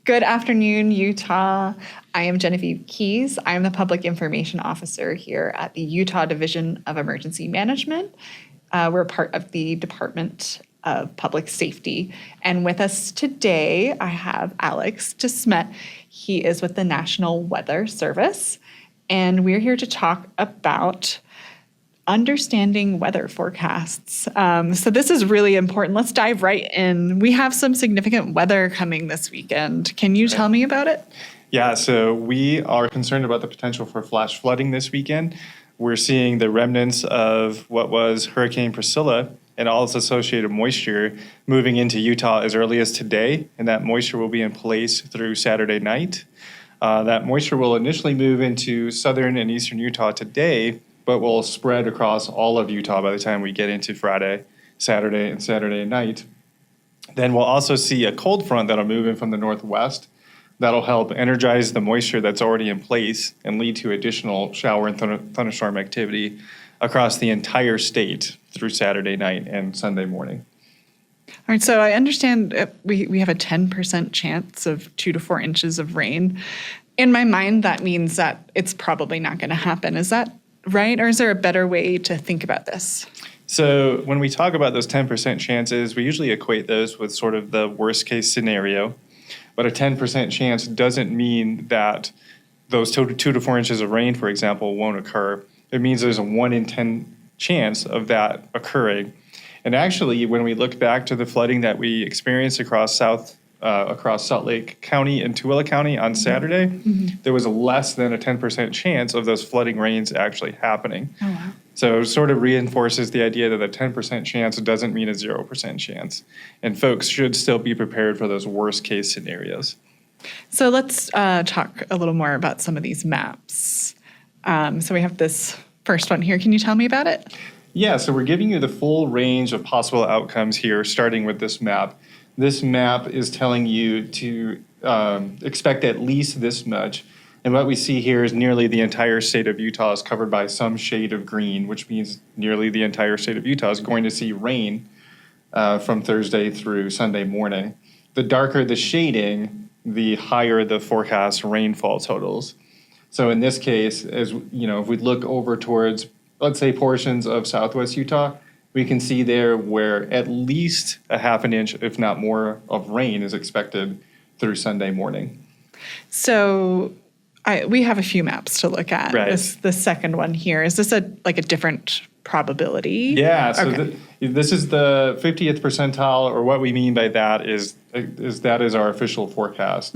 Good afternoon, Utah. I am Genevieve Keys. I am the Public Information Officer here at the Utah Division of Emergency Management. We're part of the Department of Public Safety. And with us today, I have Alex DeSmet. He is with the National Weather Service. And we're here to talk about understanding weather forecasts. So this is really important. Let's dive right in. We have some significant weather coming this weekend. Can you tell me about it? Yeah, so we are concerned about the potential for flash flooding this weekend. We're seeing the remnants of what was Hurricane Priscilla and all its associated moisture moving into Utah as early as today, and that moisture will be in place through Saturday night. That moisture will initially move into southern and eastern Utah today, but will spread across all of Utah by the time we get into Friday, Saturday, and Saturday night. Then we'll also see a cold front that'll move in from the northwest. That'll help energize the moisture that's already in place and lead to additional shower and thunderstorm activity across the entire state through Saturday night and Sunday morning. All right, so I understand we have a 10% chance of 2 to 4 inches of rain. In my mind, that means that it's probably not going to happen. Is that right? Or is there a better way to think about this? So when we talk about those 10% chances, we usually equate those with sort of the worst case scenario. But a 10% chance doesn't mean that those 2 to 4 inches of rain, for example, won't occur. It means there's a 1 in 10 chance of that occurring. And actually, when we look back to the flooding that we experienced across Salt Lake County and Tooele County on Saturday, there was less than a 10% chance of those flooding rains actually happening. Oh, wow. So it sort of reinforces the idea that a 10% chance doesn't mean a 0% chance. And folks should still be prepared for those worst case scenarios. So let's talk a little more about some of these maps. So we have this first one here. Can you tell me about it? Yeah, so we're giving you the full range of possible outcomes here, starting with this map. This map is telling you to expect at least this much. And what we see here is nearly the entire state of Utah is covered by some shade of green, which means nearly the entire state of Utah is going to see rain from Thursday through Sunday morning. The darker the shading, the higher the forecast rainfall totals. So in this case, as you know, if we look over towards, let's say, portions of southwest Utah, we can see there where at least a half an inch, if not more, of rain is expected through Sunday morning. So we have a few maps to look at. Right. The second one here, is this a different probability? Yeah, so Okay. This is the 50th percentile, or what we mean by that is our official forecast.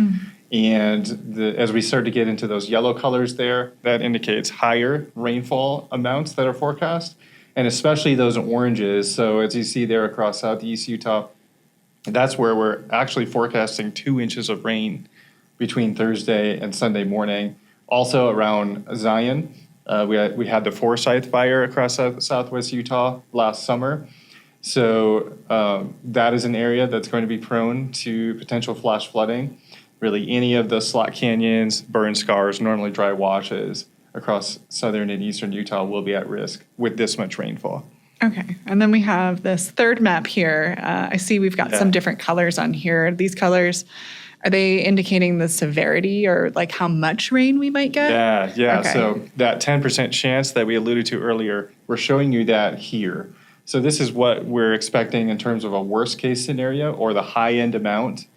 And as we start to get into those yellow colors there, that indicates higher rainfall amounts that are forecast, and especially those oranges. So as you see there across southeast Utah, that's where we're actually forecasting 2 inches of rain between Thursday and Sunday morning. Also around Zion, we had the Forsyth fire across southwest Utah last summer. So that is an area that's going to be prone to potential flash flooding. Really, any of the slot canyons, burn scars, normally dry washes across southern and eastern Utah will be at risk with this much rainfall. Okay, and then we have this third map here. I see we've got some different colors on here. These colors, are they indicating the severity or like how much rain we might get? Yeah. Okay. So that 10% chance that we alluded to earlier, we're showing you that here. So this is what we're expecting in terms of a worst case scenario or the high end amount,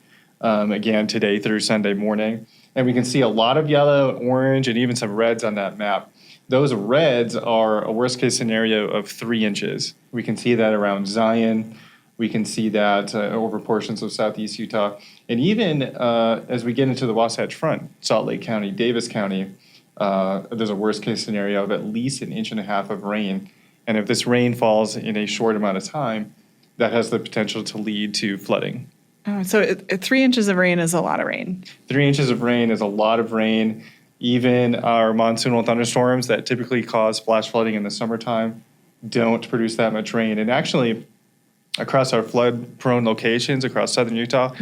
again, today through Sunday morning. And we can see a lot of yellow, orange, and even some reds on that map. Those reds are a worst case scenario of 3 inches. We can see that around Zion. We can see that over portions of southeast Utah. And even as we get into the Wasatch Front, Salt Lake County, Davis County, there's a worst case scenario of at least 1.5 inches of rain. And if this rain falls in a short amount of time, that has the potential to lead to flooding. Oh, so 3 inches of rain is a lot of rain. 3 inches of rain is a lot of rain. Even our monsoonal thunderstorms that typically cause flash flooding in the summertime don't produce that much rain. And actually, across our flood-prone locations across southern Utah,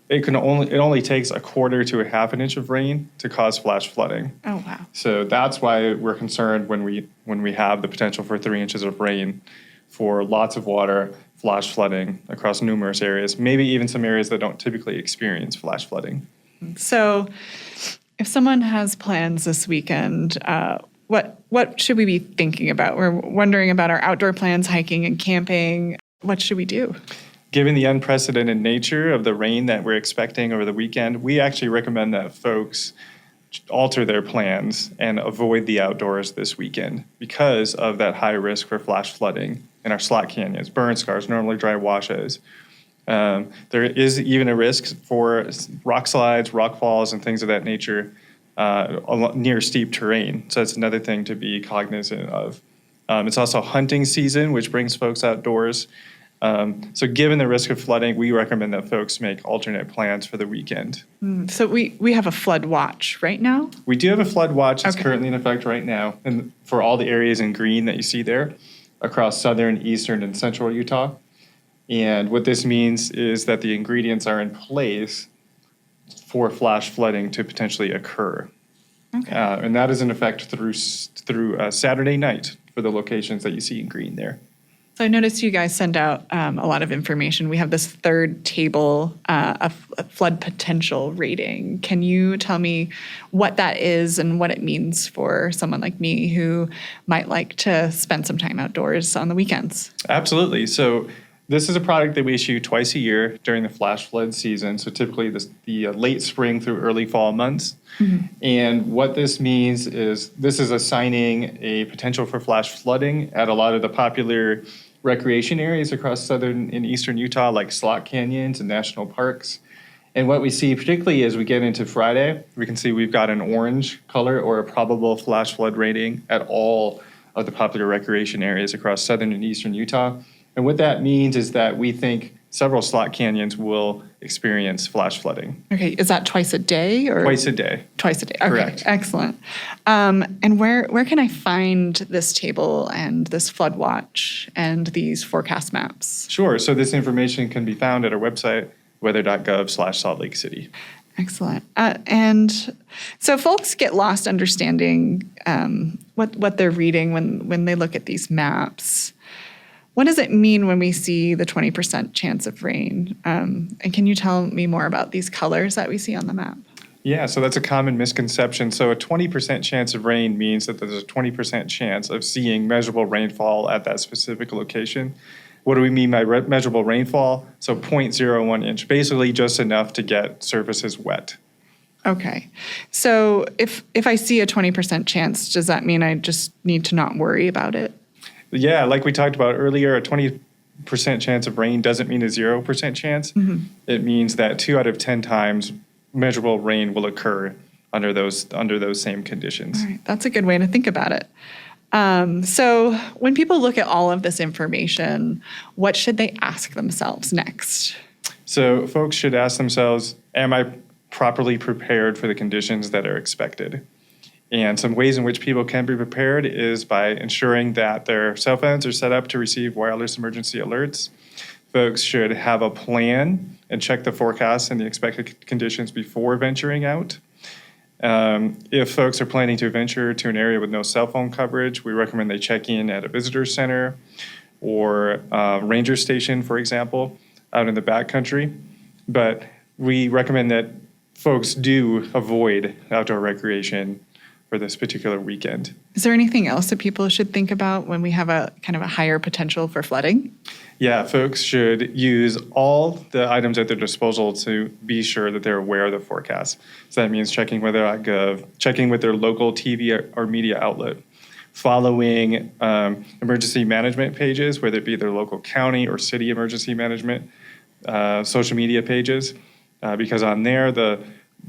it only takes 1/4 to 1/2 inch of rain to cause flash flooding. Oh, wow. So that's why we're concerned when we have the potential for 3 inches of rain for lots of water, flash flooding across numerous areas, maybe even some areas that don't typically experience flash flooding. So if someone has plans this weekend, what should we be thinking about? We're wondering about our outdoor plans, hiking and camping. What should we do? Given the unprecedented nature of the rain that we're expecting over the weekend, we actually recommend that folks alter their plans and avoid the outdoors this weekend because of that high risk for flash flooding in our slot canyons, burn scars, normally dry washes. There is even a risk for rock slides, rock falls, and things of that nature near steep terrain. So that's another thing to be cognizant of. It's also hunting season, which brings folks outdoors. So given the risk of flooding, we recommend that folks make alternate plans for the weekend. So we have a flood watch right now? We do have a flood watch that's Okay. currently in effect right now, and for all the areas in green that you see there across southern, eastern, and central Utah. And what this means is that the ingredients are in place for flash flooding to potentially occur. Okay. And that is in effect through Saturday night for the locations that you see in green there. So I noticed you guys send out a lot of information. We have this third table, a flood potential rating. Can you tell me what that is and what it means for someone like me who might like to spend some time outdoors on the weekends? Absolutely. So this is a product that we issue twice a year during the flash flood season, so typically the late spring through early fall months. And what this means is this is assigning a potential for flash flooding at a lot of the popular recreation areas across southern and eastern Utah, like slot canyons and national parks. And what we see, particularly as we get into Friday, we can see we've got an orange color or a probable flash flood rating at all of the popular recreation areas across southern and eastern Utah. And what that means is that we think several slot canyons will experience flash flooding. Okay, is that twice a day or Twice a day. Twice a day. Okay, Correct. Excellent. And where can I find this table and this flood watch and these forecast maps? Sure. So this information can be found at our website, weather.gov/Salt Lake City. Excellent. And so folks get lost understanding what they're reading when they look at these maps. What does it mean when we see the 20% chance of rain? And can you tell me more about these colors that we see on the map? Yeah, so that's a common misconception. So a 20% chance of rain means that there's a 20% chance of seeing measurable rainfall at that specific location. What do we mean by measurable rainfall? So 0.01 inch, basically just enough to get surfaces wet. Okay. So if I see a 20% chance, does that mean I just need to not worry about it? Yeah, like we talked about earlier, a 20% chance of rain doesn't mean a 0% chance. It means that 2 out of 10 times measurable rain will occur under those same conditions. All right, that's a good way to think about it. So when people look at all of this information, what should they ask themselves next? So folks should ask themselves, am I properly prepared for the conditions that are expected? And some ways in which people can be prepared is by ensuring that their cell phones are set up to receive wireless emergency alerts. Folks should have a plan and check the forecast and the expected conditions before venturing out. If folks are planning to venture to an area with no cell phone coverage, we recommend they check in at a visitor center or a ranger station, for example, out in the backcountry. But we recommend that folks do avoid outdoor recreation for this particular weekend. Is there anything else that people should think about when we have a kind of a higher potential for flooding? Yeah, folks should use all the items at their disposal to be sure that they're aware of the forecast. So that means checking weather.gov, checking with their local TV or media outlet, following emergency management pages, whether it be their local county or city emergency management social media pages, because on there the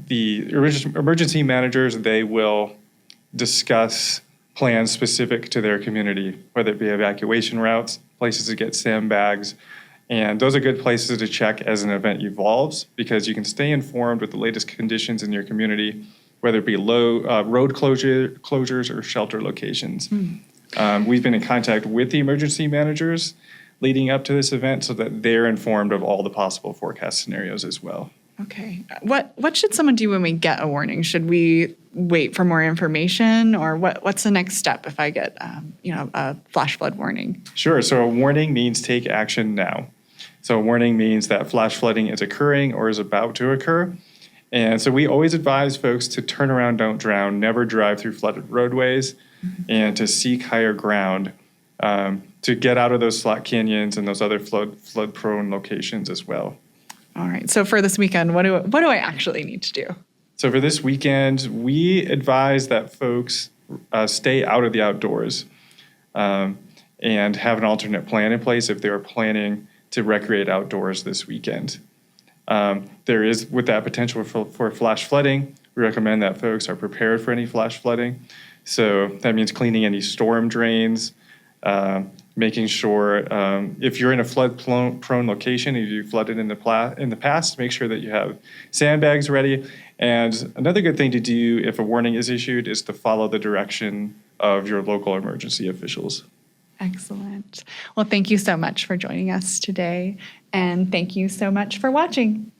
emergency managers, they will discuss plans specific to their community, whether it be evacuation routes, places to get sandbags, and those are good places to check as an event evolves because you can stay informed with the latest conditions in your community, whether it be road closures or shelter locations. We've been in contact with the emergency managers leading up to this event so that they're informed of all the possible forecast scenarios as well. Okay. What should someone do when we get a warning? Should we wait for more information, or what's the next step if I get a flash flood warning? Sure. So a warning means take action now. So a warning means that flash flooding is occurring or is about to occur. And so we always advise folks to turn around, don't drown, never drive through flooded roadways, and to seek higher ground to get out of those slot canyons and those other flood-prone locations as well. All right. So for this weekend, what do I actually need to do? So for this weekend, we advise that folks stay out of the outdoors and have an alternate plan in place if they're planning to recreate outdoors this weekend. There is, with that potential for flash flooding, we recommend that folks are prepared for any flash flooding. So that means cleaning any storm drains, making sure if you're in a flood-prone location, if you flooded in the past, make sure that you have sandbags ready. And another good thing to do if a warning is issued is to follow the direction of your local emergency officials. Excellent. Well, thank you so much for joining us today, and thank you so much for watching.